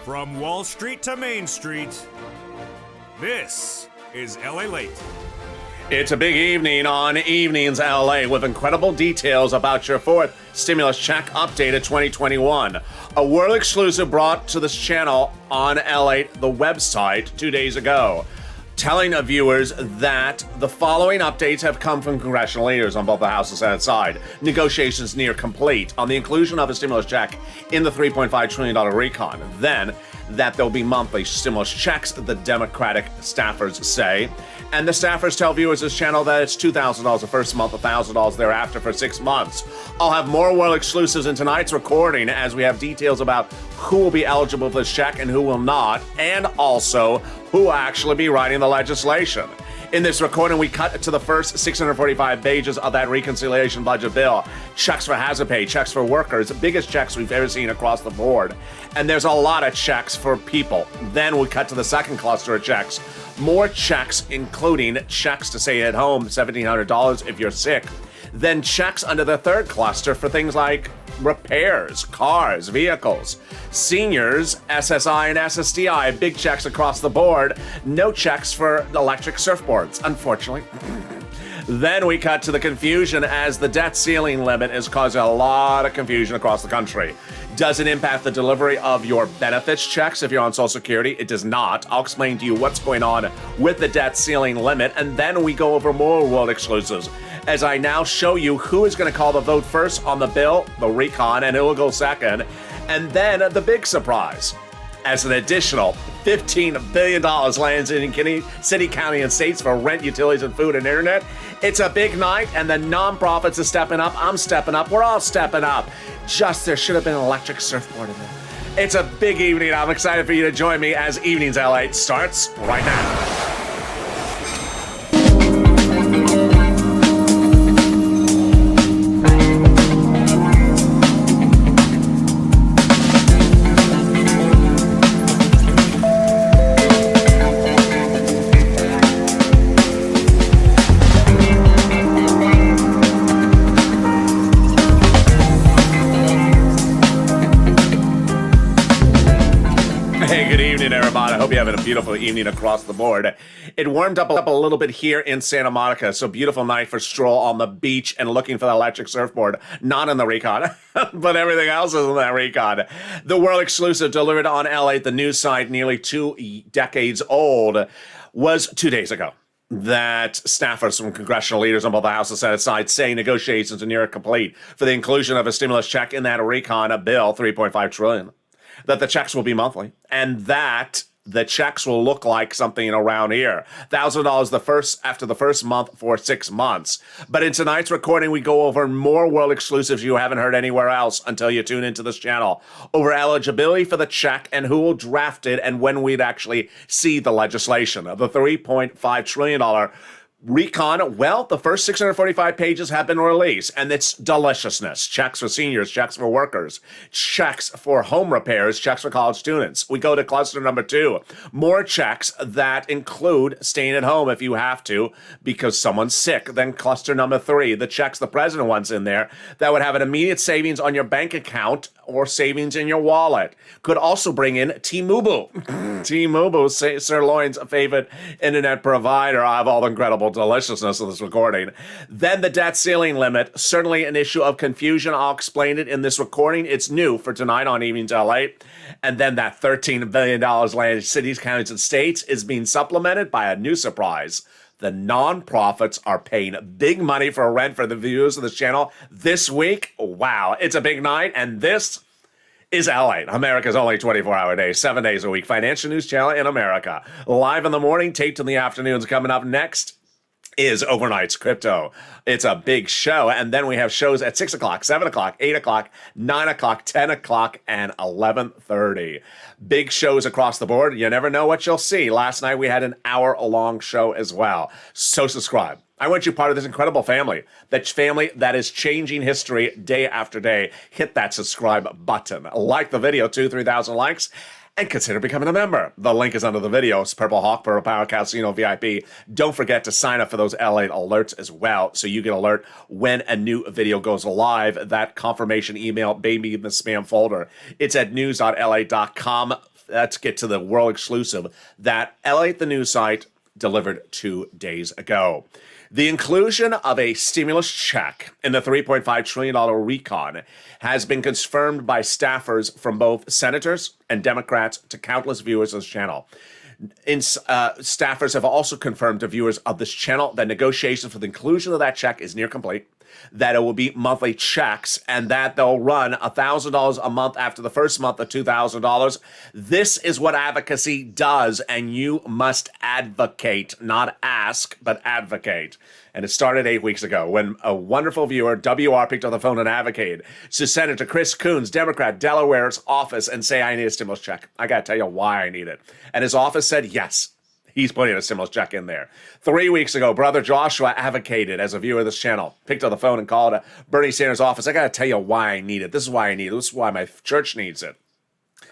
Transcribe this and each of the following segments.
From Wall Street to Main Street, this is LALATE. It's a big evening on Evenings LA with incredible details about your fourth stimulus check updated 2021. A world exclusive brought to this channel on LALATE, the website, 2 days ago, telling viewers that the following updates have come from congressional leaders on both the House and Senate side. Negotiations near complete on the inclusion of a stimulus check in the $3.5 trillion recon. Then, that there'll be monthly stimulus checks, the Democratic staffers say. And the staffers tell viewers this channel that it's $2,000 the first month, $1,000 thereafter for 6 months. I'll have more world exclusives in tonight's recording as we have details about who will be eligible for this check and who will not, and also who will actually be writing the legislation. In this recording, we cut to the first 645 pages of that reconciliation budget bill. Checks for hazard pay, checks for workers, biggest checks we've ever seen across the board. And there's a lot of checks for people. Then we cut to the second cluster of checks. More checks, including checks to stay at home, $1,700 if you're sick. Then checks under the third cluster for things like repairs, cars, vehicles, seniors, SSI and SSDI, big checks across the board. No checks for electric surfboards, unfortunately. Then we cut to the confusion as the debt ceiling limit is causing a lot of confusion across the country. Does it impact the delivery of your benefits checks if you're on Social Security? It does not. I'll explain to you what's going on with the debt ceiling limit, and then we go over more world exclusives as I now show you who is going to call the vote first on the bill, the recon, and who will go second. And then the big surprise, as an additional $15 billion lands in city, county, and states for rent, utilities, and food and internet. It's a big night, and the nonprofits are stepping up. I'm stepping up. We're all stepping up. Just there should have been an electric surfboard in there. It's a big evening. I'm excited for you to join me as Evenings LA starts right now. Everybody, I hope you're having a beautiful evening across the board. It warmed up a little bit here in Santa Monica, so beautiful night for stroll on the beach and looking for the electric surfboard. Not in the recon, but everything else is in that recon. The world exclusive delivered on LA, the news site nearly 2 decades old, was 2 days ago. That staffers from congressional leaders on both the House and Senate side say negotiations are near complete for the inclusion of a stimulus check in that recon, a bill, $3.5 trillion. That the checks will be monthly, and that the checks will look like something around here. $1,000 after the first month for 6 months. But in tonight's recording, we go over more world exclusives you haven't heard anywhere else until you tune into this channel. Over eligibility for the check and who will draft it and when we'd actually see the legislation. The $3.5 trillion recon, well, the first 645 pages have been released, and it's deliciousness. Checks for seniors, checks for workers, checks for home repairs, checks for college students. We go to cluster number 2. More checks that include staying at home if you have to because someone's sick. Then cluster number 3, the checks the president wants in there that would have an immediate savings on your bank account or savings in your wallet. Could also bring in T-Mobile. T-Mobile, Sirloin's favorite internet provider. I have all the incredible deliciousness of this recording. Then the debt ceiling limit, certainly an issue of confusion. I'll explain it in this recording. It's new for tonight on Evenings LA. And then that $13 billion land in cities, counties, and states is being supplemented by a new surprise. The nonprofits are paying big money for rent for the viewers of this channel this week. Wow, it's a big night, and this is LA, America's only 24-hour day, 7 days a week financial news channel in America. Live in the morning, taped in the afternoons. Coming up next is Overnight's Crypto. It's a big show, and then we have shows at 6 o'clock, 7 o'clock, 8 o'clock, 9 o'clock, 10 o'clock, and 11:30. Big shows across the board. You never know what you'll see. Last night we had an hour-long show as well. So subscribe. I want you part of this incredible family. That family that is changing history day after day. Hit that subscribe button. Like the video, 2,000-3,000 likes. And consider becoming a member. The link is under the video. It's Purple Hawk, Purple Power Casino VIP. Don't forget to sign up for those LA alerts as well, so you get alert when a new video goes live. That confirmation email may be in the spam folder. It's at news.la.com let's get to the world exclusive that LATE, the news site, delivered 2 days ago. The inclusion of a stimulus check in the $3.5 trillion recon has been confirmed by staffers from both senators and Democrats to countless viewers of this channel. Staffers have also confirmed to viewers of this channel that negotiations for the inclusion of that check is near complete, that it will be monthly checks, and that they'll run $1,000 a month after the first month of $2,000. This is what advocacy does, and you must advocate, not ask, but advocate. And it started 8 weeks ago when a wonderful viewer, WR, picked up the phone and advocated to Senator Chris Coons, Democrat, Delaware's office, and say, I need a stimulus check. I got to tell you why I need it. And his office said, yes, he's putting a stimulus check in there. 3 weeks ago, Brother Joshua advocated as a viewer of this channel, picked up the phone and called Bernie Sanders' office. I got to tell you why I need it. This is why I need it. This is why my church needs it.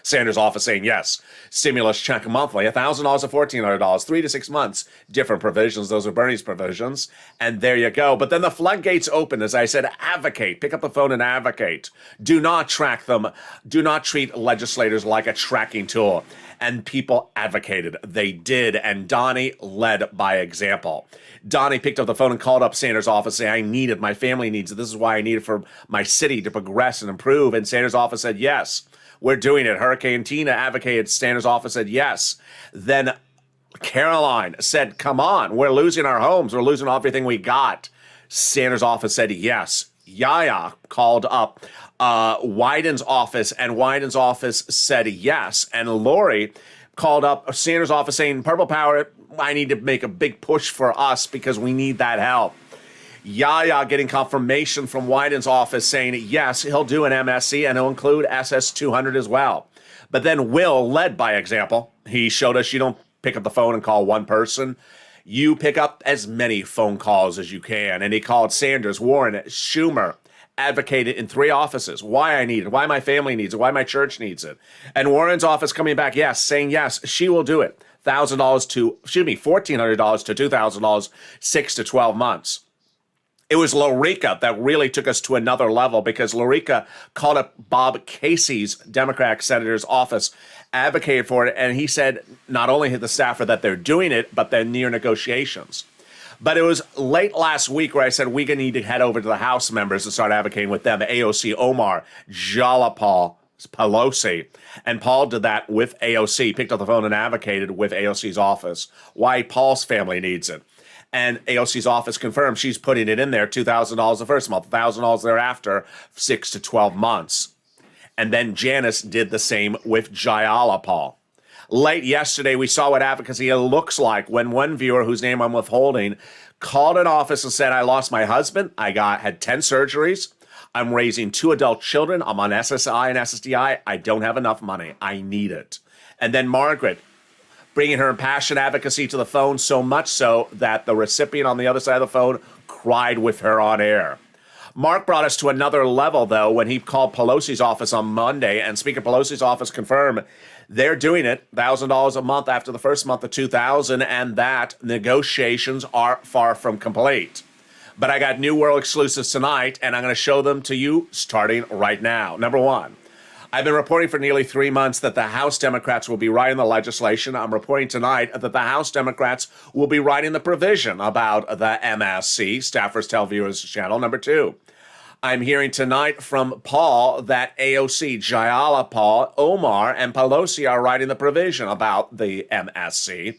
Sanders' office saying yes, stimulus check monthly, $1,000 to $1,400, 3 to 6 months, different provisions. Those are Bernie's provisions. And there you go. But then the floodgates open, as I said, advocate, pick up the phone and advocate. Do not track them. Do not treat legislators like a tracking tool. And people advocated. They did. And Donnie led by example. Donnie picked up the phone and called up Sanders' office saying, I need it. My family needs it. This is why I need it for my city to progress and improve. And Sanders' office said, yes, we're doing it. Hurricane Tina advocated. Sanders' office said, yes. Then Caroline said, come on, we're losing our homes. We're losing everything we got. Sanders' office said, yes. Yaya called up Wyden's office, and Wyden's office said yes. And Lori called up Sanders' office saying, Purple Power, I need to make a big push for us because we need that help. Yaya getting confirmation from Wyden's office saying, yes, he'll do an MSC and he'll include SS200 as well. But then Will led by example. He showed us you don't pick up the phone and call one person. You pick up as many phone calls as you can. And he called Sanders, Warren, Schumer, advocated in 3 offices why I need it, why my family needs it, why my church needs it. And Warren's office coming back, yes, saying yes, she will do it. $1,400 to $2,000, 6 to 12 months. It was Lorica that really took us to another level because Lorica called up Bob Casey's Democratic senator's office, advocated for it, and he said not only the staffer that they're doing it, but they're near negotiations. But it was late last week where I said we need to head over to the House members and start advocating with them, AOC Omar, Jalapal, Pelosi. And Paul did that with AOC, picked up the phone and advocated with AOC's office, why Paul's family needs it. And AOC's office confirmed she's putting it in there, $2,000 the first month, $1,000 thereafter, 6 to 12 months. And then Janice did the same with Jayalapal. Late yesterday, we saw what advocacy looks like when one viewer, whose name I'm withholding, called an office and said, I lost my husband. Had 10 surgeries. I'm raising 2 adult children. I'm on SSI and SSDI. I don't have enough money. I need it. And then Margaret, bringing her impassioned advocacy to the phone, so much so that the recipient on the other side of the phone cried with her on air. Mark brought us to another level, though, when he called Pelosi's office on Monday, and Speaker Pelosi's office confirmed they're doing it, $1,000 a month after the first month of $2,000, and that negotiations are far from complete. But I got new world exclusives tonight, and I'm going to show them to you starting right now. Number one, I've been reporting for nearly 3 months that the House Democrats will be writing the legislation. I'm reporting tonight that the House Democrats will be writing the provision about the MSC. Staffers tell viewers channel. Number two, I'm hearing tonight from Paul that AOC, Jayalapal, Omar, and Pelosi are writing the provision about the MSC.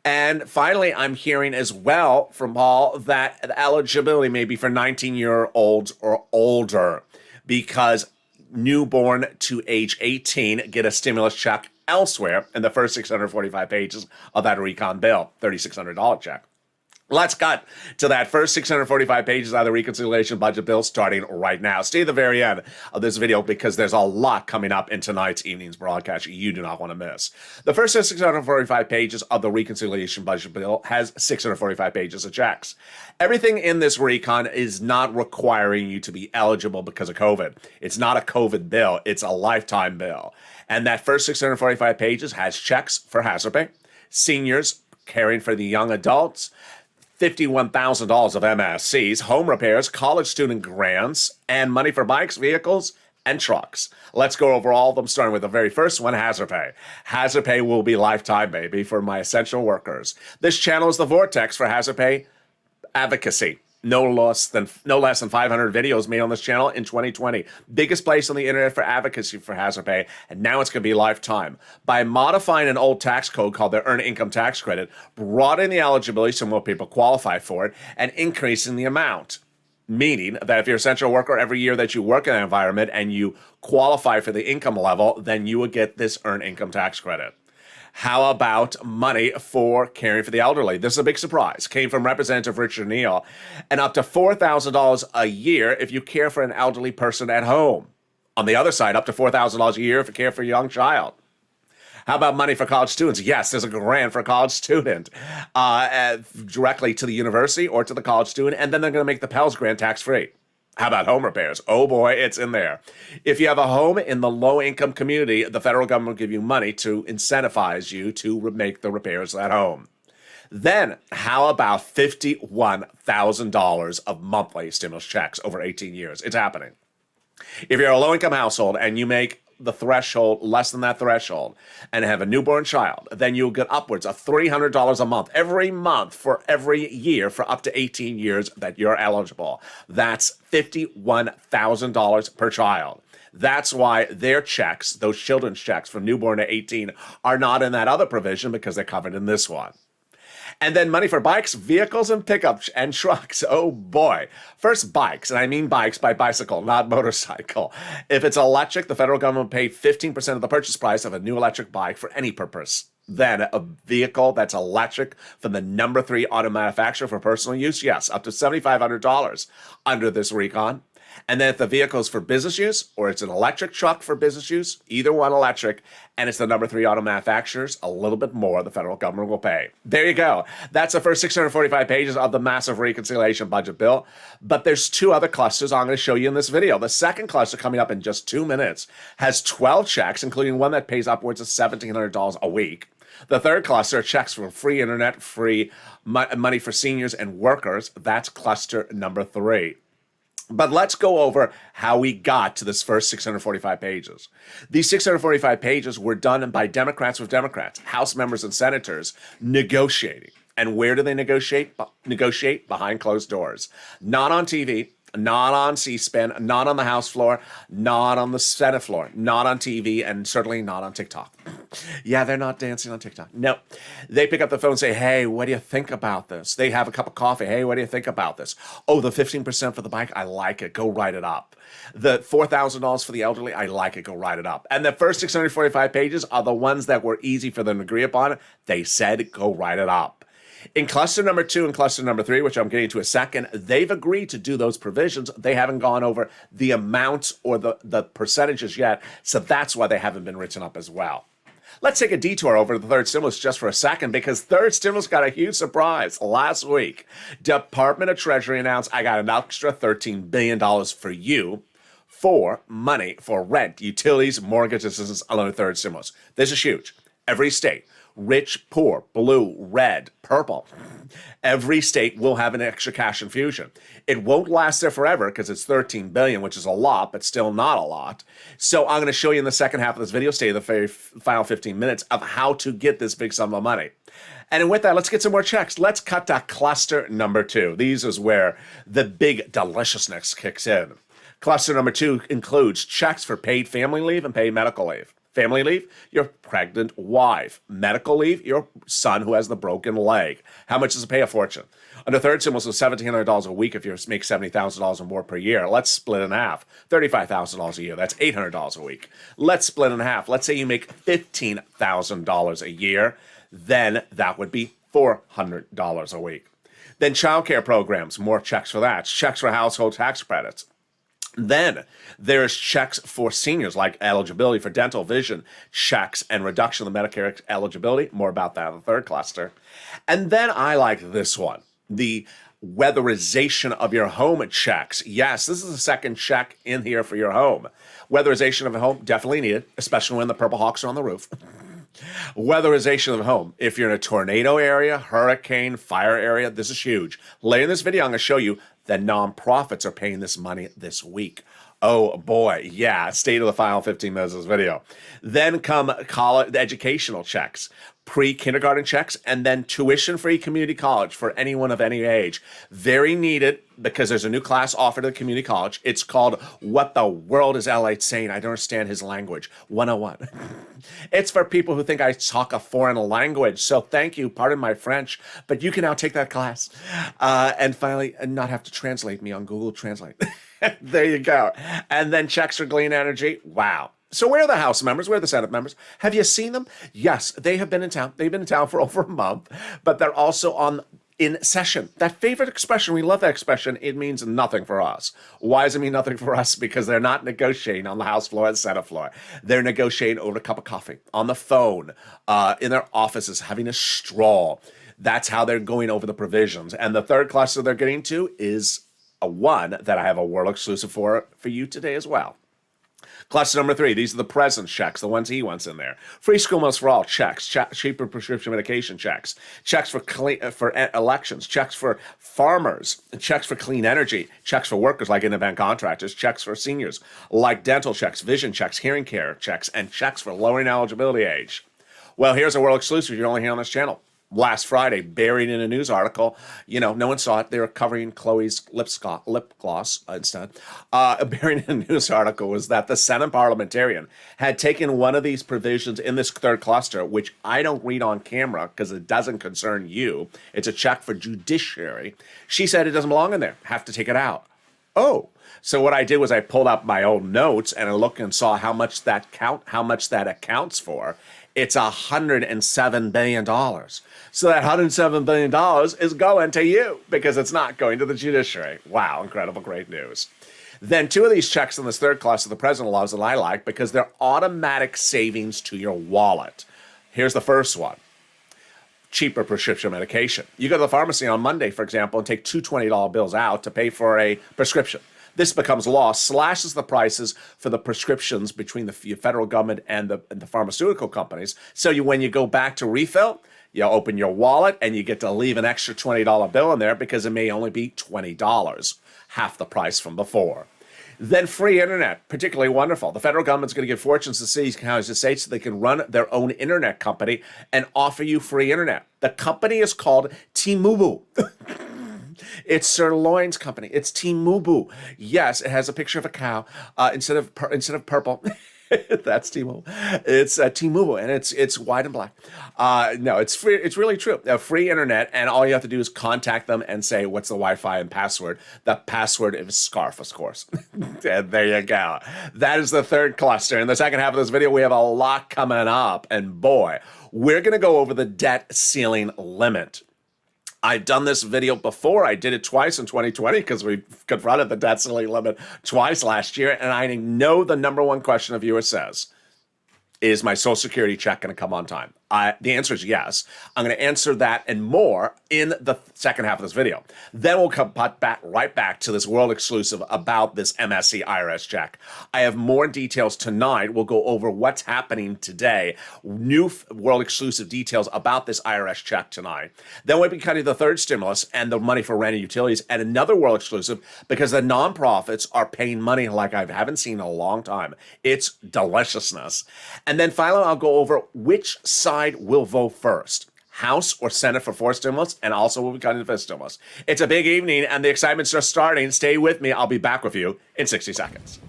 And finally, I'm hearing as well from Paul that the eligibility may be for 19-year-olds or older because newborn to age 18 get a stimulus check elsewhere in the first 645 pages of that recon bill, $3,600 check. Let's cut to that first 645 pages of the reconciliation budget bill starting right now. Stay at the very end of this video because there's a lot coming up in tonight's evening's broadcast you do not want to miss. The first 645 pages of the reconciliation budget bill has 645 pages of checks. Everything in this recon is not requiring you to be eligible because of COVID. It's not a COVID bill. It's a lifetime bill. And that first 645 pages has checks for hazard pay, seniors caring for the young adults, $51,000 of MSCs, home repairs, college student grants, and money for bikes, vehicles, and trucks. Let's go over all of them, starting with the very first one, hazard pay. Hazard pay will be lifetime, baby, for my essential workers. This channel is the vortex for hazard pay advocacy. No less than 500 videos made on this channel in 2020. Biggest place on the internet for advocacy for hazard pay, and now it's going to be lifetime. By modifying an old tax code called the Earned Income Tax Credit, broadening the eligibility so more people qualify for it, and increasing the amount. Meaning that if you're an essential worker, every year that you work in an environment and you qualify for the income level, then you would get this Earned Income Tax Credit. How about money for caring for the elderly? This is a big surprise. Came from Representative Richard Neal. And up to $4,000 a year if you care for an elderly person at home. On the other side, up to $4,000 a year if you care for a young child. How about money for college students? Yes, there's a grant for a college student directly to the university or to the college student, and then they're going to make the Pell's grant tax-free. How about home repairs? Oh boy, it's in there. If you have a home in the low-income community, the federal government will give you money to incentivize you to make the repairs at home. Then, how about $51,000 of monthly stimulus checks over 18 years? It's happening. If you're a low-income household and you make the threshold, less than that threshold, and have a newborn child, then you'll get upwards of $300 a month every month for every year for up to 18 years that you're eligible. That's $51,000 per child. That's why their checks, those children's checks from newborn to 18, are not in that other provision because they're covered in this one. And then money for bikes, vehicles, and pickups and trucks. Oh boy. First, bikes, and I mean bikes by bicycle, not motorcycle. If it's electric, the federal government will pay 15% of the purchase price of a new electric bike for any purpose. Then a vehicle that's electric from the number 3 auto manufacturer for personal use, yes, up to $7,500 under this recon. And then if the vehicle is for business use or it's an electric truck for business use, either one electric, and it's the number 3 auto manufacturers, a little bit more the federal government will pay. There you go. That's the first 645 pages of the massive reconciliation budget bill. But there's 2 other clusters I'm going to show you in this video. The second cluster, coming up in just 2 minutes, has 12 checks, including one that pays upwards of $1,700 a week. The third cluster, checks for free internet, free money for seniors and workers. That's cluster number 3. But let's go over how we got to this first 645 pages. These 645 pages were done by Democrats with Democrats, House members and senators negotiating. And where do they negotiate? Negotiate behind closed doors. Not on TV, not on C-SPAN, not on the House floor, not on the Senate floor, not on TV, and certainly not on TikTok. Yeah, they're not dancing on TikTok. No. They pick up the phone and say, hey, what do you think about this? They have a cup of coffee. Hey, what do you think about this? Oh, the 15% for the bike, I like it. Go write it up. The $4,000 for the elderly, I like it. Go write it up. And the first 645 pages are the ones that were easy for them to agree upon. They said, go write it up. In cluster number 2 and cluster number 3, which I'm getting to a second, they've agreed to do those provisions. They haven't gone over the amounts or the percentages yet, so that's why they haven't been written up as well. Let's take a detour over to the third stimulus just for a second, because third stimulus got a huge surprise last week. Department of Treasury announced, I got an extra $13 billion for you for money for rent, utilities, mortgage assistance along the third stimulus. This is huge. Every state, rich, poor, blue, red, purple, every state will have an extra cash infusion. It won't last there forever because it's $13 billion, which is a lot, but still not a lot. So I'm going to show you in the second half of this video, stay the very final 15 minutes, of how to get this big sum of money. And with that, let's get some more checks. Let's cut to cluster number 2. These is where the big deliciousness kicks in. Cluster number 2 includes checks for paid family leave and paid medical leave. Family leave, your pregnant wife. Medical leave, your son who has the broken leg. How much does it pay? A fortune. Under third stimulus, is $1,700 a week if you make $70,000 or more per year. Let's split in half. $35,000 a year. That's $800 a week. Let's split in half. Let's say you make $15,000 a year. Then that would be $400 a week. Then childcare programs, more checks for that. Checks for household tax credits. Then there's checks for seniors, like eligibility for dental, vision, checks, and reduction of the Medicare eligibility. More about that in the third cluster. And then I like this one, the weatherization of your home checks. Yes, this is the second check in here for your home. Weatherization of a home, definitely needed, especially when the Purple Hawks are on the roof. Weatherization of the home. If you're in a tornado area, hurricane, fire area, this is huge. Later in this video, I'm going to show you that nonprofits are paying this money this week. Oh boy, yeah, stay to the final 15 minutes of this video. Then come college educational checks, pre-kindergarten checks, and then tuition-free community college for anyone of any age. Very needed because there's a new class offered at the community college. It's called What the World is LALATE Saying? I don't understand his language. 101. It's for people who think I talk a foreign language. So thank you, pardon my French, but you can now take that class. And finally, not have to translate me on Google Translate. There you go. And then checks for clean energy. Wow. So where are the House members? Where are the Senate members? Have you seen them? Yes, they have been in town. They've been in town for over a month, but they're also in session. That favorite expression, we love that expression. It means nothing for us. Why does it mean nothing for us? Because they're not negotiating on the House floor and Senate floor. They're negotiating over a cup of coffee, on the phone, in their offices, having a stroll. That's how they're going over the provisions. And the third cluster they're getting to is one that I have a world exclusive for you today as well. Cluster number 3, these are the president's checks, the ones he wants in there. Free school meals for all, checks. Cheaper prescription medication, checks. Checks for elections, checks for farmers, checks for clean energy, checks for workers like independent contractors, checks for seniors like dental checks, vision checks, hearing care checks, and checks for lowering eligibility age. Well, here's a world exclusive you're only here on this channel. Last Friday, buried in a news article, no one saw it. They were covering Chloe's lip gloss instead. Buried in a news article was that the Senate parliamentarian had taken one of these provisions in this third cluster, which I don't read on camera because it doesn't concern you. It's a check for judiciary. She said it doesn't belong in there. Have to take it out. Oh. So what I did was I pulled up my old notes and I looked and saw how much that accounts for. It's $107 billion. So that $107 billion is going to you because it's not going to the judiciary. Wow, incredible, great news. Then 2 of these checks in this third class of the president laws that I like because they're automatic savings to your wallet. Here's the first one. Cheaper prescription medication. You go to the pharmacy on Monday, for example, and take 2 $20 bills out to pay for a prescription. This becomes law, slashes the prices for the prescriptions between the federal government and the pharmaceutical companies. So when you go back to refill, you open your wallet and you get to leave an extra $20 bill in there because it may only be $20, half the price from before. Then free internet, particularly wonderful. The federal government's going to give fortunes to cities, counties, and states so they can run their own internet company and offer you free internet. The company is called T-Mobile. It's Sirloin's company. It's T-Mobile. Yes, it has a picture of a cow instead of purple. That's T-Mobile. It's T-Mobile, and it's white and black. No, it's free. It's really true. Free internet, and all you have to do is contact them and say, what's the Wi-Fi and password? The password is SCARF, of course. And there you go. That is the third cluster. In the second half of this video, we have a lot coming up, and boy, we're going to go over the debt ceiling limit. I've done this video before. I did it twice in 2020 because we confronted the debt ceiling limit twice last year. And I know the number one question a viewer says, is my Social Security check going to come on time? The answer is yes. I'm going to answer that and more in the second half of this video. Then we'll come right back to this world exclusive about this MSC IRS check. I have more details tonight. We'll go over what's happening today. New world exclusive details about this IRS check tonight. Then we'll be cutting the third stimulus and the money for rent and utilities and another world exclusive because the nonprofits are paying money like I haven't seen in a long time. It's deliciousness. And then finally, I'll go over which side will vote first, House or Senate for 4 stimulus, and also we'll be cutting the 5th stimulus. It's a big evening, and the excitement's just starting. Stay with me. I'll be back with you in 60 seconds.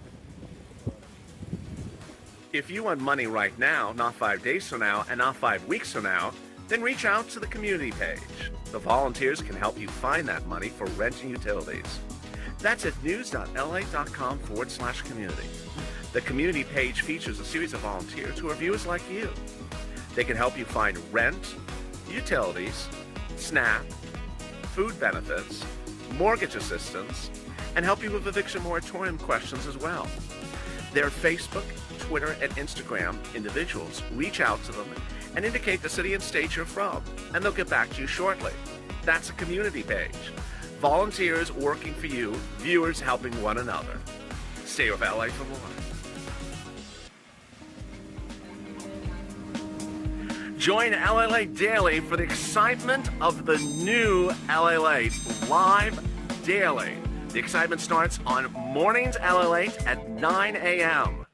If you want money right now, not 5 days from now, and not 5 weeks from now, then reach out to the community page. The volunteers can help you find that money for rent and utilities. That's at news.lalate.com/community. The community page features a series of volunteers who are viewers like you. They can help you find rent, utilities, SNAP, food benefits, mortgage assistance, and help you with eviction moratorium questions as well. Their Facebook, Twitter, and Instagram individuals reach out to them and indicate the city and state you're from, and they'll get back to you shortly. That's a community page. Volunteers working for you, viewers helping one another. Stay with LA for more. Join LALATE Daily for the excitement of the new LALATE live daily The excitement starts on mornings LALATE at 9 a.m.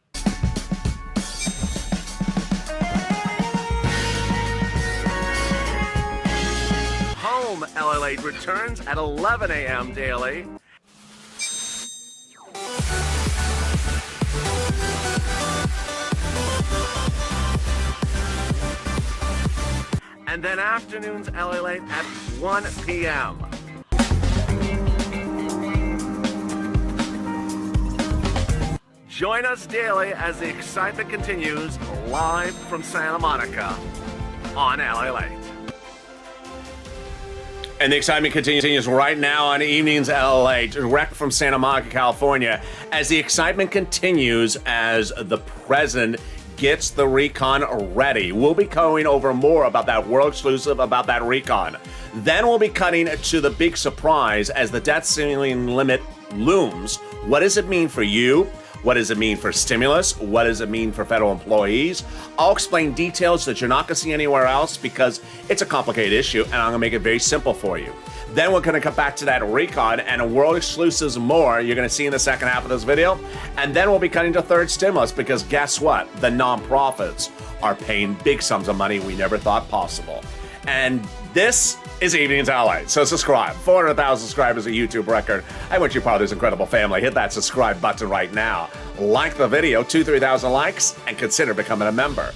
Home LALATE returns at 11 a.m. daily. And then afternoons LALATE at 1 p.m. Join us daily as the excitement continues live from Santa Monica on LALATE. And the excitement continues right now on Evenings LALATE, direct from Santa Monica, California, as the excitement continues as the president gets the recon ready. We'll be going over more about that world exclusive, about that recon. Then we'll be cutting to the big surprise as the debt ceiling limit looms. What does it mean for you? What does it mean for stimulus? What does it mean for federal employees? I'll explain details that you're not going to see anywhere else because it's a complicated issue, and I'm going to make it very simple for you. Then we're going to come back to that recon and world exclusives more you're going to see in the second half of this video. And then we'll be cutting to third stimulus because guess what? The nonprofits are paying big sums of money we never thought possible. And this is Evenings LA. So subscribe. 400,000 subscribers, a YouTube record. I want you part of this incredible family. Hit that subscribe button right now. Like the video, 2,000-3,000 likes, and consider becoming a member.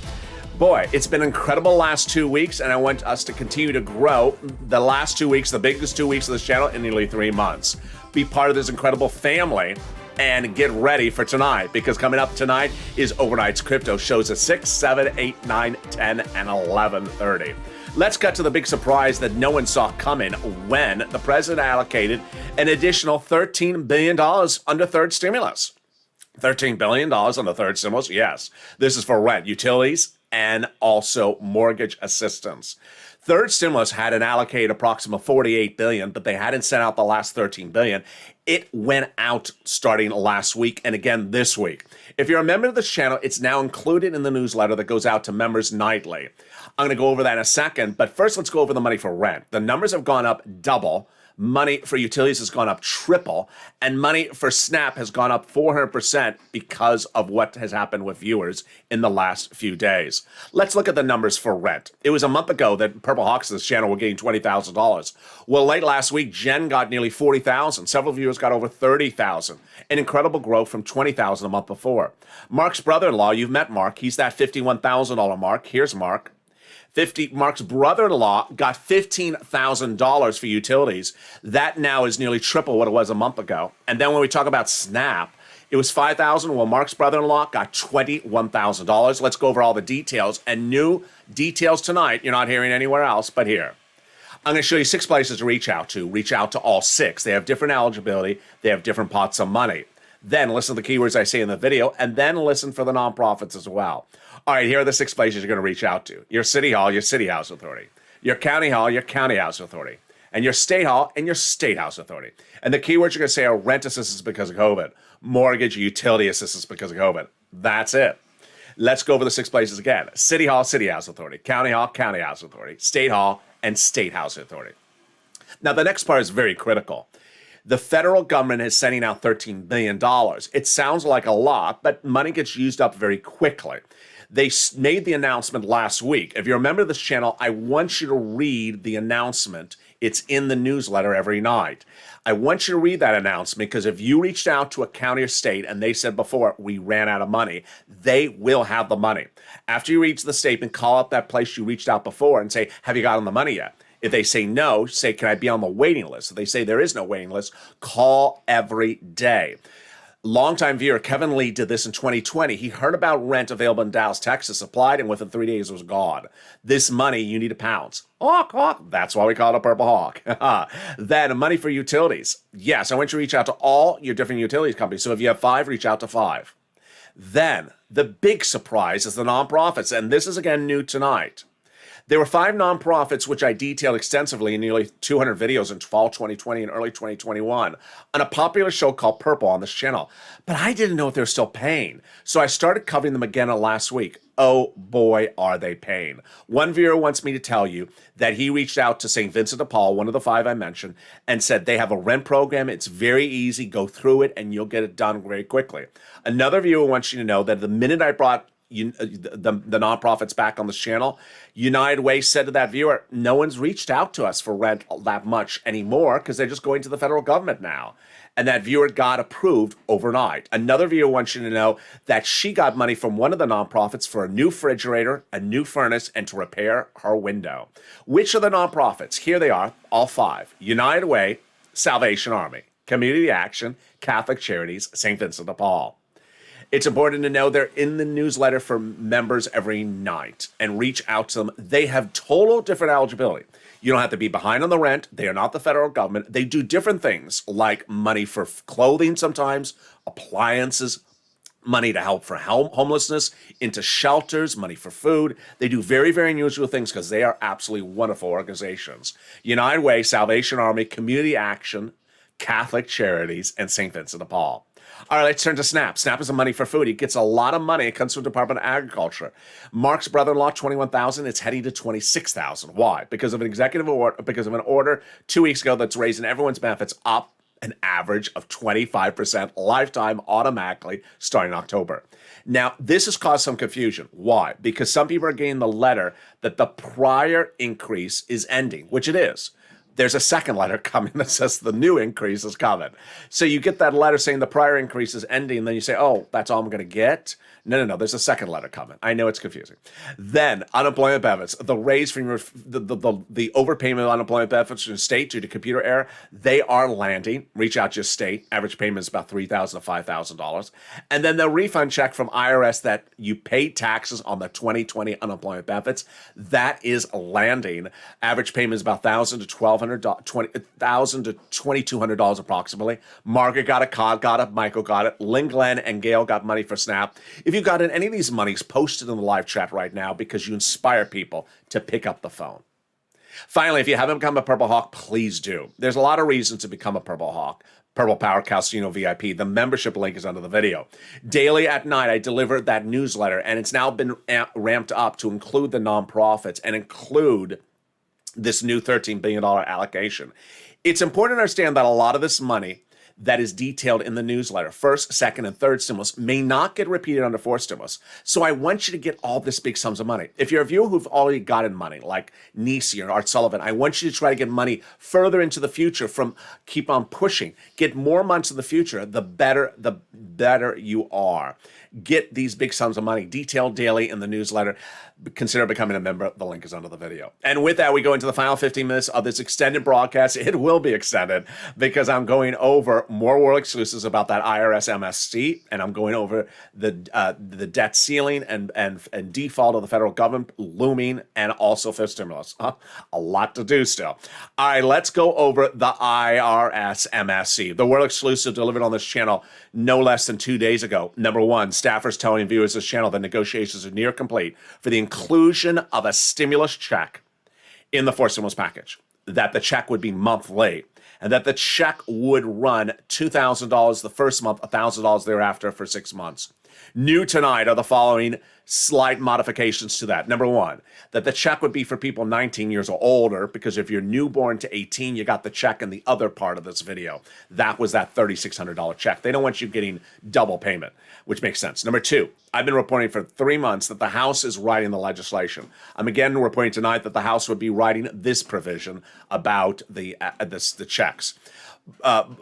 Boy, it's been incredible last 2 weeks, and I want us to continue to grow the last 2 weeks, the biggest 2 weeks of this channel in nearly 3 months. Be part of this incredible family and get ready for tonight, because coming up tonight is Overnight's Crypto shows at 6, 7, 8, 9, 10, and 11:30. Let's cut to the big surprise that no one saw coming when the president allocated an additional $13 billion under third stimulus. $13 billion on the third stimulus? Yes. This is for rent, utilities, and also mortgage assistance. Third stimulus had an allocated approximate $48 billion, but they hadn't sent out the last $13 billion. It went out starting last week and again this week. If you're a member of this channel, it's now included in the newsletter that goes out to members nightly. I'm going to go over that in a second, but first let's go over the money for rent. The numbers have gone up double. Money for utilities has gone up triple, and money for SNAP has gone up 400% because of what has happened with viewers in the last few days. Let's look at the numbers for rent. It was a month ago that Purple Hawks, this channel, were getting $20,000. Well, late last week, Jen got nearly $40,000. Several viewers got over $30,000. An incredible growth from $20,000 a month before. Mark's brother-in-law, you've met Mark. He's that $51,000 mark. Here's Mark. Mark's brother-in-law got $15,000 for utilities. That now is nearly triple what it was a month ago. And then when we talk about SNAP, it was $5,000. Well, Mark's brother-in-law got $21,000. Let's go over all the details and new details tonight. You're not hearing anywhere else but here. I'm going to show you 6 places to reach out to. Reach out to all 6. They have different eligibility. They have different pots of money. Then listen to the keywords I say in the video, and then listen for the nonprofits as well. All right, here are the 6 places you're going to reach out to. Your city hall, your city house authority. Your county hall, your county house authority. And your state hall and your state house authority. And the keywords you're going to say are rent assistance because of COVID, mortgage, utility assistance because of COVID. That's it. Let's go over the 6 places again. City hall, city house authority. County hall, county house authority. State hall, and state house authority. Now, the next part is very critical. The federal government is sending out $13 billion. It sounds like a lot, but money gets used up very quickly. They made the announcement last week. If you're a member of this channel, I want you to read the announcement. It's in the newsletter every night. I want you to read that announcement because if you reached out to a county or state and they said before, we ran out of money, they will have the money. After you read the statement, call up that place you reached out before and say, have you gotten the money yet? If they say no, say, can I be on the waiting list? If they say there is no waiting list, call every day. Longtime viewer Kevin Lee did this in 2020. He heard about rent available in Dallas, Texas, applied, and within 3 days it was gone. This money, you need to pounce. Hawk, hawk. That's why we call it a Purple Hawk. Then money for utilities. Yes, I want you to reach out to all your different utilities companies. So if you have 5, reach out to 5. Then the big surprise is the nonprofits, and this is again new tonight. There were 5 nonprofits which I detailed extensively in nearly 200 videos in fall 2020 and early 2021 on a popular show called Purple on this channel. But I didn't know if they were still paying. So I started covering them again last week. oh boy, are they paying. One viewer wants me to tell you that he reached out to St. Vincent de Paul, one of the 5 I mentioned, and said they have a rent program. It's very easy. Go through it and you'll get it done very quickly. Another viewer wants you to know that the minute I brought the nonprofits back on this channel, United Way said to that viewer, no one's reached out to us for rent that much anymore because they're just going to the federal government now. And that viewer got approved overnight. Another viewer wants you to know that she got money from one of the nonprofits for a new refrigerator, a new furnace, and to repair her window. Which are the nonprofits? Here they are, all 5. United Way, Salvation Army, Community Action, Catholic Charities, St. Vincent de Paul. It's important to know they're in the newsletter for members every night, and reach out to them. They have total different eligibility. You don't have to be behind on the rent. They are not the federal government. They do different things like money for clothing sometimes, appliances, money to help for homelessness, into shelters, money for food. They do very, very unusual things because they are absolutely wonderful organizations. United Way, Salvation Army, Community Action, Catholic Charities, and St. Vincent de Paul. All right, let's turn to SNAP. SNAP is the money for food. He gets a lot of money. It comes from the Department of Agriculture. Mark's brother-in-law, $21,000. It's heading to $26,000. Why? Because of an executive order, because of an order 2 weeks ago that's raising everyone's benefits up an average of 25% lifetime automatically starting October. Now, this has caused some confusion. Why? Because some people are getting the letter that the prior increase is ending, which it is. There's a second letter coming that says the new increase is coming. So you get that letter saying the prior increase is ending, and then you say, oh, that's all I'm going to get? No. There's a second letter coming. I know it's confusing. Then unemployment benefits, the raise from the overpayment of unemployment benefits from the state due to computer error, they are landing. Reach out to your state. Average payment is about $3,000 to $5,000. And then the refund check from IRS that you paid taxes on the 2020 unemployment benefits, that is landing. Average payment is about $1,000 to $1,200 to $2,200 approximately. Margaret got it, Cod got it, Michael got it, Lynn, Glenn, and Gail got money for SNAP. If you've gotten any of these monies, post it in the live chat right now because you inspire people to pick up the phone. Finally, if you haven't become a Purple Hawk, please do. There's a lot of reasons to become a Purple Hawk. Purple Power Casino VIP. The membership link is under the video. Daily at night, I deliver that newsletter, and it's now been ramped up to include the nonprofits and include this new $13 billion allocation. It's important to understand that a lot of this money that is detailed in the newsletter, first, second, and third stimulus, may not get repeated under fourth stimulus. So I want you to get all this big sums of money. If you're a viewer who've already gotten money, like Nisi or Art Sullivan, I want you to try to get money further into the future from keep on pushing. Get more months in the future, the better you are. Get these big sums of money detailed daily in the newsletter. Consider becoming a member. The link is under the video. And with that, we go into the final 15 minutes of this extended broadcast. It will be extended because I'm going over more world exclusives about that IRS MSC, and I'm going over the debt ceiling and default of the federal government looming, and also fifth stimulus. A lot to do still. All right, let's go over the IRS MSC, the world exclusive delivered on this channel no less than 2 days ago. Number one, staffers telling viewers of this channel that negotiations are near complete for the inclusion of a stimulus check in the fourth stimulus package, that the check would be month late, and that the check would run $2,000 the first month, $1,000 thereafter for 6 months. New tonight are the following slight modifications to that. Number one, that the check would be for people 19 years or older, because if you're newborn to 18, you got the check in the other part of this video. That was that $3,600 check. They don't want you getting double payment, which makes sense. Number two, I've been reporting for 3 months that the House is writing the legislation. I'm again reporting tonight that the House would be writing this provision about the checks.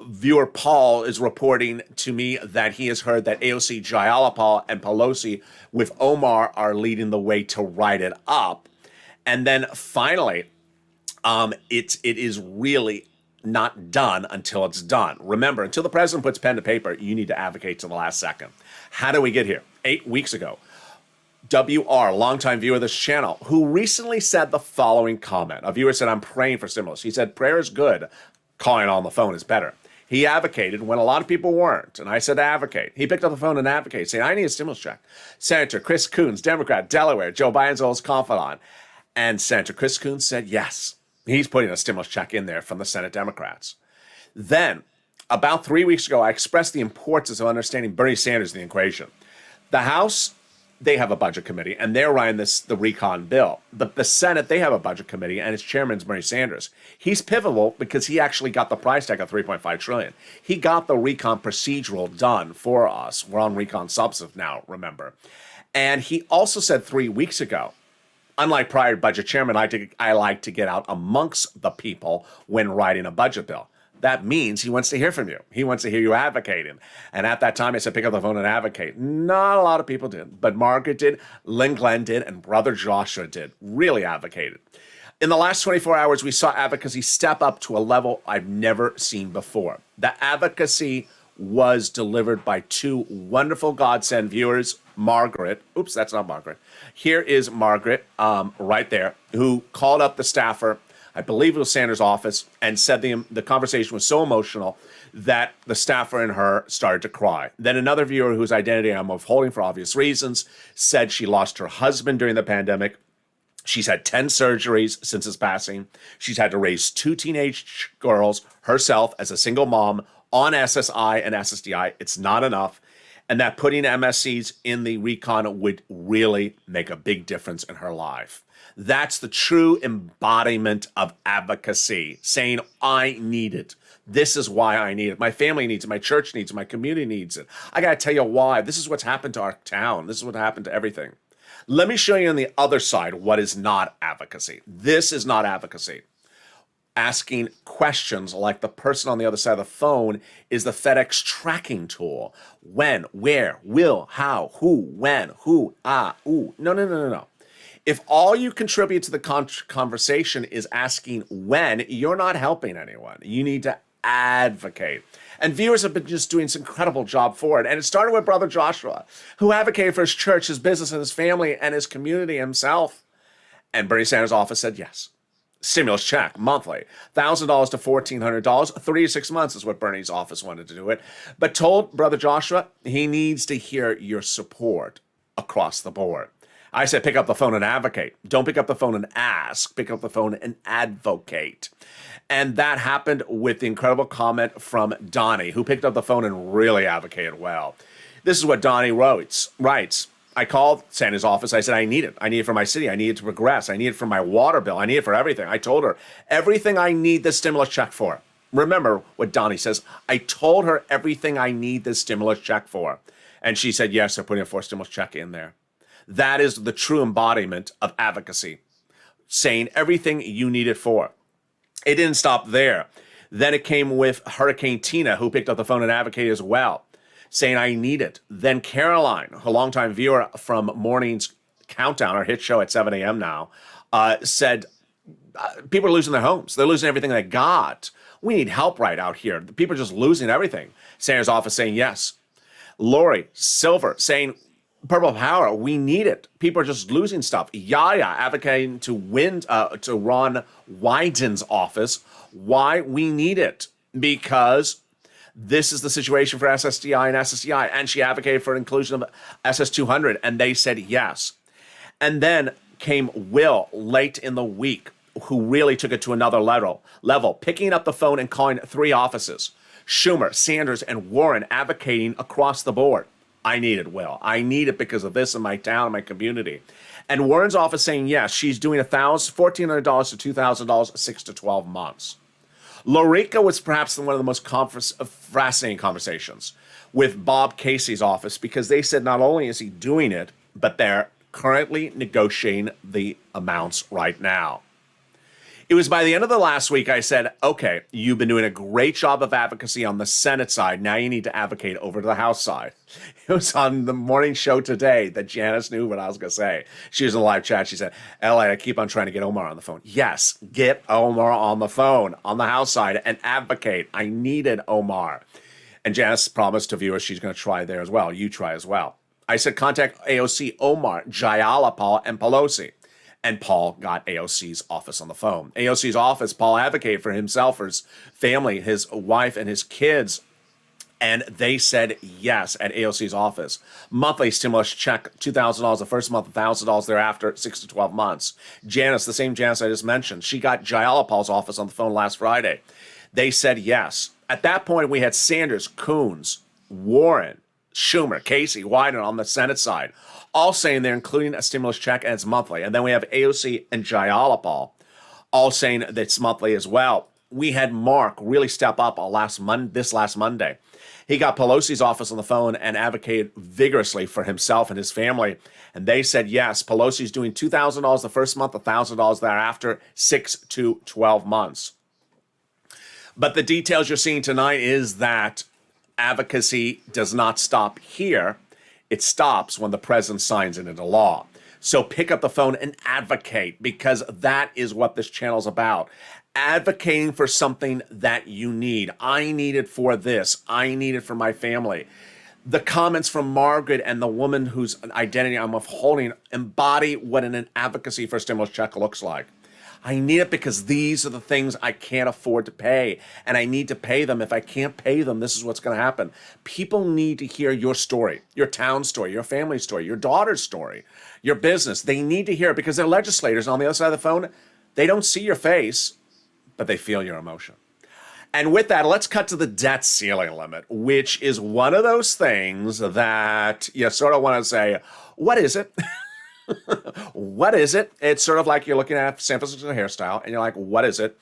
Viewer Paul is reporting to me that he has heard that AOC Jayalapal and Pelosi with Omar are leading the way to write it up. And then finally, it is really not done until it's done. Remember, until the president puts pen to paper, you need to advocate to the last second. How do we get here? 8 weeks ago, WR, longtime viewer of this channel, who recently said the following comment. A viewer said, I'm praying for stimulus. He said, prayer is good. Calling on the phone is better. He advocated when a lot of people weren't, and I said advocate. He picked up the phone and advocated, saying, I need a stimulus check. Senator Chris Coons, Democrat, Delaware, Joe Biden's old confidant. And Senator Chris Coons said yes. He's putting a stimulus check in there from the Senate Democrats. Then, about 3 weeks ago, I expressed the importance of understanding Bernie Sanders in the equation. The House they have a budget committee, and they're writing the recon bill. The Senate, they have a budget committee, and its chairman is Bernie Sanders. He's pivotal because he actually got the price tag of $3.5 trillion. He got the recon procedural done for us. We're on recon substantive now, remember. And he also said 3 weeks ago, unlike prior budget chairman, I like to get out amongst the people when writing a budget bill. That means he wants to hear from you. He wants to hear you advocating. And at that time, I said, pick up the phone and advocate. Not a lot of people did, but Margaret did, Lynn Glenn did, and Brother Joshua did. Really advocated. In the last 24 hours, we saw advocacy step up to a level I've never seen before. The advocacy was delivered by two wonderful godsend viewers, Margaret. Oops, that's not Margaret. Here is Margaret, right there, who called up the staffer, I believe it was Sanders' office, and said the conversation was so emotional that the staffer and her started to cry. Then another viewer whose identity I'm withholding for obvious reasons said she lost her husband during the pandemic. She's had 10 surgeries since his passing. She's had to raise 2 teenage girls herself as a single mom on SSI and SSDI. It's not enough. And that putting MSCs in the recon would really make a big difference in her life. That's the true embodiment of advocacy, saying, I need it. This is why I need it. My family needs it. My church needs it. My community needs it. I got to tell you why. This is what's happened to our town. This is what happened to everything. Let me show you on the other side what is not advocacy. This is not advocacy. Asking questions like the person on the other side of the phone is the FedEx tracking tool. When, where, will, how, who, when, who, ooh. No. If all you contribute to the conversation is asking when, you're not helping anyone. You need to advocate. And viewers have been just doing this incredible job for it. And it started with Brother Joshua, who advocated for his church, his business, and his family, and his community himself. And Bernie Sanders' office said yes. Stimulus check, monthly, $1,000 to $1,400, 3 to 6 months is what Bernie's office wanted to do it. But told Brother Joshua he needs to hear your support across the board. I said, pick up the phone and advocate. Don't pick up the phone and ask. Pick up the phone and advocate. And that happened with the incredible comment from Donnie, who picked up the phone and really advocated well. This is what Donnie writes. I called Sandy's office. I said, I need it. I need it for my city. I need it to progress. I need it for my water bill. I need it for everything. I told her everything I need this stimulus check for. Remember what Donnie says. I told her everything I need this stimulus check for. And she said, yes, they're putting a forced stimulus check in there. That is the true embodiment of advocacy, saying everything you need it for. It didn't stop there. Then it came with Hurricane Tina, who picked up the phone and advocated as well, saying, I need it. Then Caroline, a longtime viewer from Morning's Countdown, our hit show at 7 a.m. now, said, people are losing their homes. They're losing everything they got. We need help right out here. People are just losing everything. Sanders' office saying yes. Lori Silver saying, Purple Power, we need it. People are just losing stuff. Yaya advocating to Ron Wyden's office. Why we need it? Because this is the situation for SSDI and SSDI. And she advocated for inclusion of SS200, and they said yes. And then came Will late in the week, who really took it to another level, picking up the phone and calling 3 offices. Schumer, Sanders, and Warren advocating across the board. I need it, Will. I need it because of this in my town, my community. And Warren's office saying yes, she's doing $1,400 to $2,000, 6 to 12 months. Lorica was perhaps one of the most fascinating conversations with Bob Casey's office, because they said not only is he doing it, but they're currently negotiating the amounts right now. It was by the end of the last week I said, okay, you've been doing a great job of advocacy on the Senate side. Now you need to advocate over to the House side. It was on the morning show today that Janice knew what I was going to say. She was in the live chat. She said, LA, I keep on trying to get Omar on the phone. Yes, get Omar on the phone on the House side and advocate. I needed Omar. And Janice promised to viewers she's going to try there as well. You try as well. I said, contact AOC, Omar, Jayala, and Pelosi. And Paul got AOC's office on the phone. AOC's office, Paul advocated for himself, for his family, his wife, and his kids. And they said yes at AOC's office. Monthly stimulus check, $2,000 the first month, $1,000 thereafter, 6 to 12 months. Janice, the same Janice I just mentioned, she got Jayalapal's office on the phone last Friday. They said yes. At that point, we had Sanders, Coons, Warren, Schumer, Casey, Wyden on the Senate side, all saying they're including a stimulus check and it's monthly. And then we have AOC and Jayalapal all saying that it's monthly as well. We had Mark really step up this last Monday. He got Pelosi's office on the phone and advocated vigorously for himself and his family. And they said, yes, Pelosi's doing $2,000 the first month, $1,000 thereafter, 6 to 12 months. But the details you're seeing tonight is that advocacy does not stop here. It stops when the president signs it into law. So pick up the phone and advocate, because that is what this channel is about. Advocating for something that you need. I need it for this. I need it for my family. The comments from Margaret and the woman whose identity I'm withholding embody what an advocacy for a stimulus check looks like. I need it because these are the things I can't afford to pay, and I need to pay them. If I can't pay them, this is what's going to happen. People need to hear your story, your town story, your family story, your daughter's story, your business. They need to hear it because they're legislators on the other side of the phone. They don't see your face, but they feel your emotion. And with that, let's cut to the debt ceiling limit, which is one of those things that you sort of want to say, what is it? What is it? It's sort of like you're looking at San Francisco hairstyle and you're like, what is it?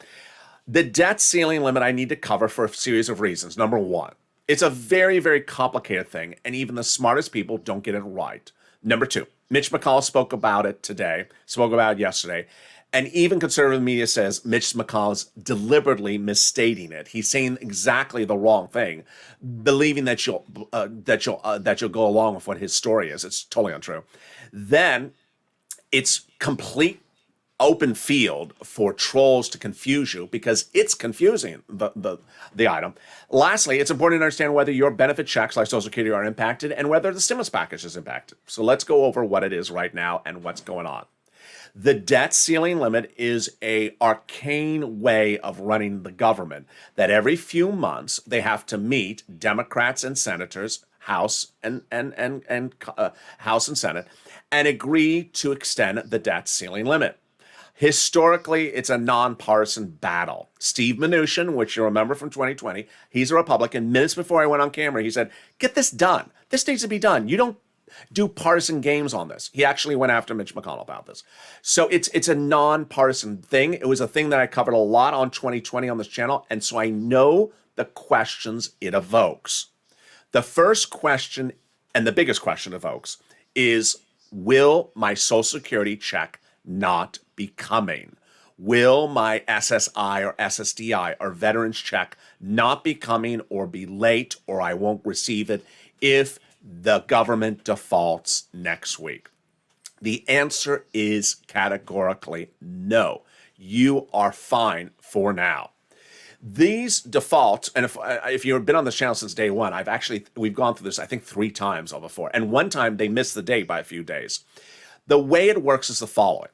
The debt ceiling limit I need to cover for a series of reasons. Number one, it's a very, very complicated thing, and even the smartest people don't get it right. Number two, Mitch McConnell spoke about it yesterday. And even conservative media says Mitch McConnell's deliberately misstating it. He's saying exactly the wrong thing, believing that you'll go along with what his story is. It's totally untrue. Then it's complete open field for trolls to confuse you because it's confusing the item. Lastly, it's important to understand whether your benefit checks like Social Security are impacted and whether the stimulus package is impacted. So let's go over what it is right now and what's going on. The debt ceiling limit is an arcane way of running the government that every few months they have to meet, Democrats and senators, House and Senate, and agree to extend the debt ceiling limit. Historically, it's a nonpartisan battle. Steve Mnuchin, which you remember from 2020, he's a Republican. Minutes before I went on camera, he said, get this done. This needs to be done. You don't do partisan games on this. He actually went after Mitch McConnell about this. So it's a nonpartisan thing. It was a thing that I covered a lot on 2020 on this channel, and so I know the questions it evokes. The first question, and the biggest question it evokes, is will my Social Security check not be coming? Will my SSI or SSDI or veterans check not be coming or be late, or I won't receive it if the government defaults next week? The answer is categorically no. You are fine for now. These defaults, and if you've been on this channel since day one, we've gone through this, I think 3 times before. And one time they missed the date by a few days. The way it works is the following.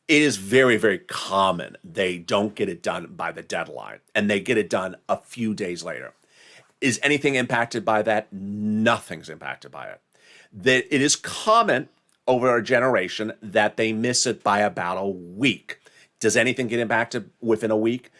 It is very, very common they don't get it done by the deadline, and they get it done a few days later. Is anything impacted by that? Nothing's impacted by it. That it is common over a generation that they miss it by about a week. Does anything get impacted within a week?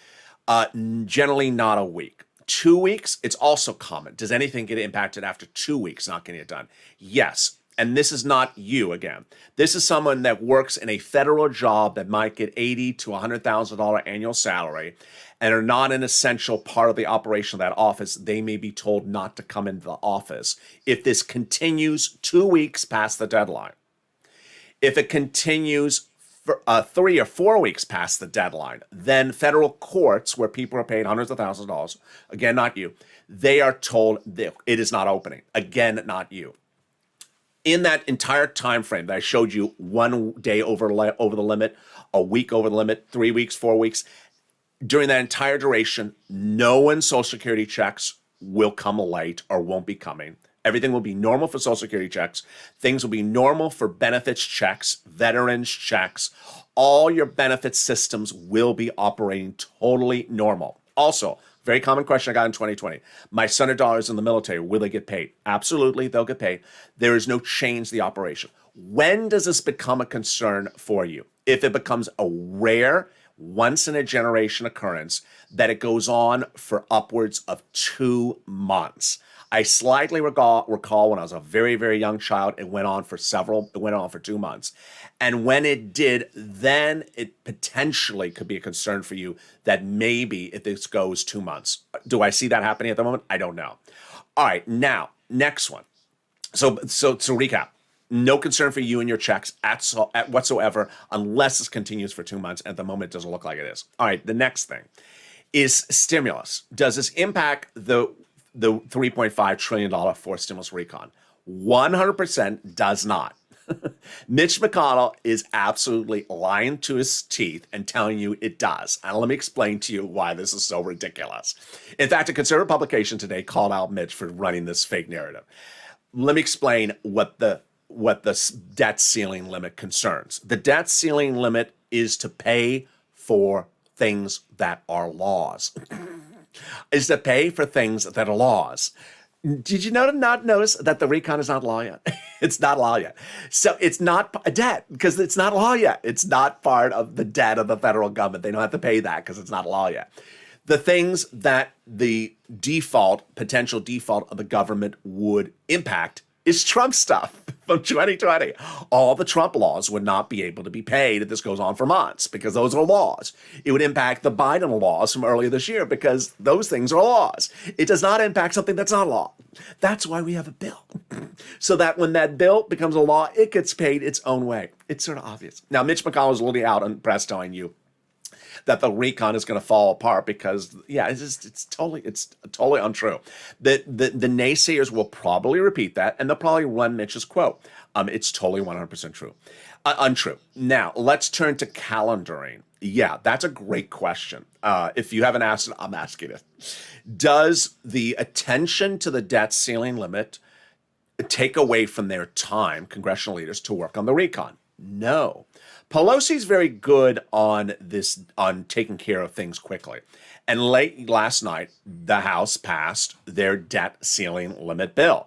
Generally not a week. 2 weeks, it's also common. Does anything get impacted after 2 weeks not getting it done? Yes. And this is not you again. This is someone that works in a federal job that might get $80,000 to $100,000 annual salary and are not an essential part of the operation of that office. They may be told not to come into the office if this continues 2 weeks past the deadline. If it continues for 3 or 4 weeks past the deadline, then federal courts, where people are paid hundreds of thousands of dollars, again, not you, they are told that it is not opening. Again, not you. In that entire time frame that I showed you, 1 day over the limit, a week over the limit, 3 weeks, 4 weeks, during that entire duration, no one's Social Security checks will come late or won't be coming. Everything will be normal for Social Security checks. Things will be normal for benefits checks, veterans checks. All your benefit systems will be operating totally normal. Also, very common question I got in 2020. My son or daughter is in the military. Will they get paid? Absolutely, they'll get paid. There is no change to the operation. When does this become a concern for you? If it becomes a rare, once-in-a-generation occurrence that it goes on for upwards of 2 months. I slightly recall when I was a very, very young child, it went on for 2 months. And when it did, then it potentially could be a concern for you that maybe if this goes 2 months. Do I see that happening at the moment? I don't know. All right, now, next one. So to recap, no concern for you and your checks at whatsoever unless this continues for 2 months. At the moment, it doesn't look like it is. All right, the next thing is stimulus. Does this impact the $3.5 trillion forced stimulus recon? 100% does not. Mitch McConnell is absolutely lying to his teeth and telling you it does. And let me explain to you why this is so ridiculous. In fact, a conservative publication today called out Mitch for running this fake narrative. Let me explain what the debt ceiling limit concerns. The debt ceiling limit is to pay for things that are laws. Is to pay for things that are laws. Did you not notice that the recon is not law yet? It's not law yet. So it's not a debt because it's not law yet. It's not part of the debt of the federal government. They don't have to pay that because it's not law yet. The things that the potential default of the government would impact is Trump stuff from 2020. All the Trump laws would not be able to be paid if this goes on for months because those are laws. It would impact the Biden laws from earlier this year because those things are laws. It does not impact something that's not law. That's why we have a bill. So that when that bill becomes a law, it gets paid its own way. It's sort of obvious. Now, Mitch McConnell is literally out on press telling you that the recon is going to fall apart because, it's totally untrue. The naysayers will probably repeat that, and they'll probably run Mitch's quote. It's totally 100% true. Untrue. Now, let's turn to calendaring. Yeah, that's a great question. If you haven't asked it, I'm asking it. Does the attention to the debt ceiling limit take away from their time, congressional leaders, to work on the recon? No. Pelosi's very good on taking care of things quickly. And late last night, the House passed their debt ceiling limit bill.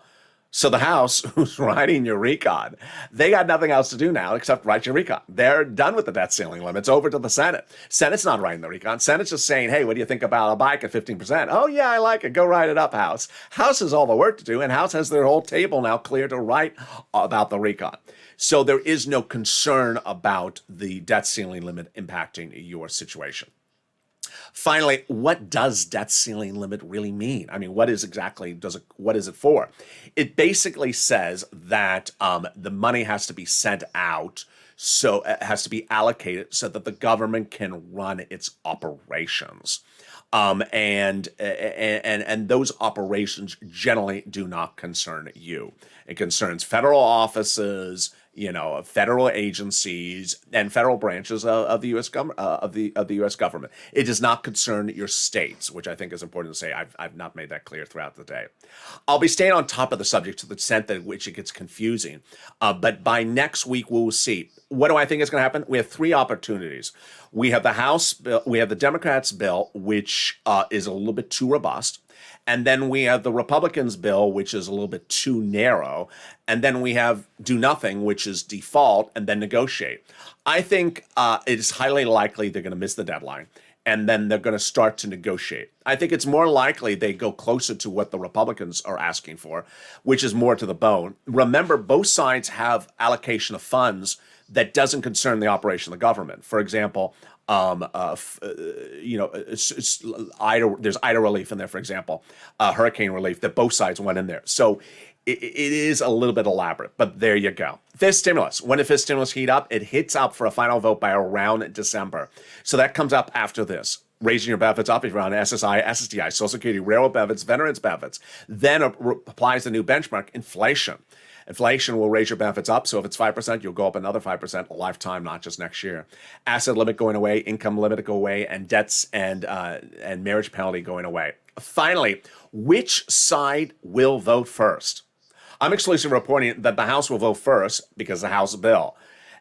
So the House, who's writing your recon, they got nothing else to do now except write your recon. They're done with the debt ceiling limits. Over to the Senate. Senate's not writing the recon. Senate's just saying, hey, what do you think about a bike at 15%? Oh, yeah, I like it. Go write it up, House. House has all the work to do, and House has their whole table now clear to write about the recon. So there is no concern about the debt ceiling limit impacting your situation. Finally, what does debt ceiling limit really mean? I mean, what is it for? It basically says that the money has to be sent out, so it has to be allocated so that the government can run its operations. And those operations generally do not concern you. It concerns federal offices, federal agencies and federal branches of the U.S. government. It does not concern your states, which I think is important to say. I've not made that clear throughout the day. I'll be staying on top of the subject to the extent that which it gets confusing. But by next week, we'll see. What do I think is going to happen? We have three opportunities. We have the House bill, we have the Democrats' bill, which is a little bit too robust. And then we have the Republicans' bill, which is a little bit too narrow. And then we have do nothing, which is default, and then negotiate. I think it is highly likely they're going to miss the deadline, and then they're going to start to negotiate. I think it's more likely they go closer to what the Republicans are asking for, which is more to the bone. Remember, both sides have allocation of funds that doesn't concern the operation of the government. For example, there's Ida relief in there, for example, hurricane relief that both sides went in there. So it is a little bit elaborate, but there you go. Fifth stimulus. When did fifth stimulus heat up? It hits up for a final vote by around December. So that comes up after this. Raising your benefits up if you're on SSI, SSDI, Social Security, railroad benefits, veterans benefits. Then applies the new benchmark, inflation. Inflation will raise your benefits up. So if it's 5%, you'll go up another 5% a lifetime, not just next year. Asset limit going away, income limit go away, and debts and marriage penalty going away. Finally, which side will vote first? I'm exclusively reporting that the House will vote first because the House bill.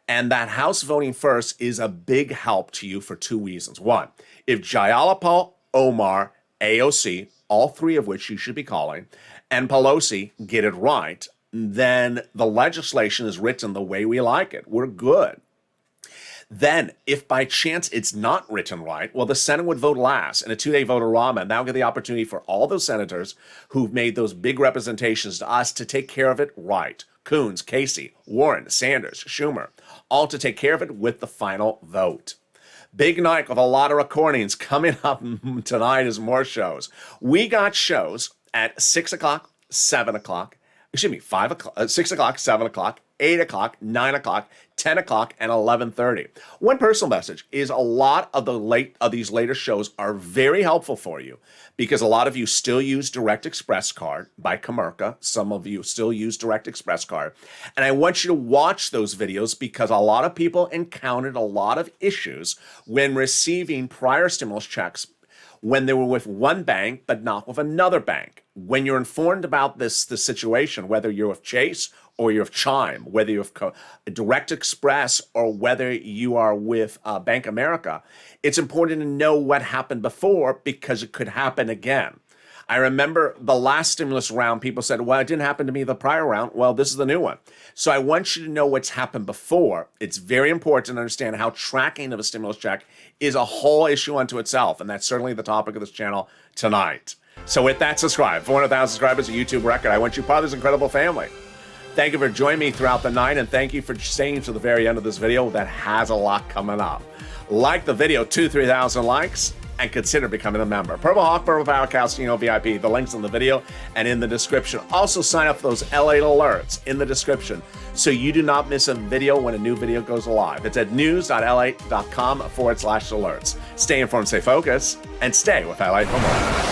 And that House voting first is a big help to you for two reasons. One, if Jayalapa, Omar, AOC, all three of which you should be calling, and Pelosi get it right, then the legislation is written the way we like it. We're good. Then, if by chance it's not written right, well, the Senate would vote last in a 2-day vote-a-rama, and that'll give the opportunity for all those senators who've made those big representations to us to take care of it right. Coons, Casey, Warren, Sanders, Schumer, all to take care of it with the final vote. Big night with a lot of recordings coming up tonight is more shows. We got shows at 6 o'clock, 7 o'clock, 5 o'clock, 6 o'clock, 7 o'clock, 8 o'clock, 9 o'clock, 10 o'clock, and 11:30. One personal message is a lot of these later shows are very helpful for you because a lot of you still use Direct Express Card by Comerica. Some of you still use Direct Express Card. And I want you to watch those videos because a lot of people encountered a lot of issues when receiving prior stimulus checks when they were with one bank but not with another bank. When you're informed about this situation, whether you're with Chase or you're with Chime, whether you're with Direct Express or whether you are with Bank America, it's important to know what happened before because it could happen again. I remember the last stimulus round, people said, well, it didn't happen to me the prior round. Well, this is the new one. So I want you to know what's happened before. It's very important to understand how tracking of a stimulus check is a whole issue unto itself. And that's certainly the topic of this channel tonight. So with that, subscribe. 400,000 subscribers, a YouTube record. I want you part of this incredible family. Thank you for joining me throughout the night, and thank you for staying to the very end of this video that has a lot coming up. Like the video, 2,000-3,000 likes, and consider becoming a member. Purple Hawk, Purple Power, Calcino VIP. The link's in the video and in the description. Also sign up for those LALATE alerts in the description so you do not miss a video when a new video goes live. It's at news.lalate.com/alerts. Stay informed, stay focused, and stay with LA for more.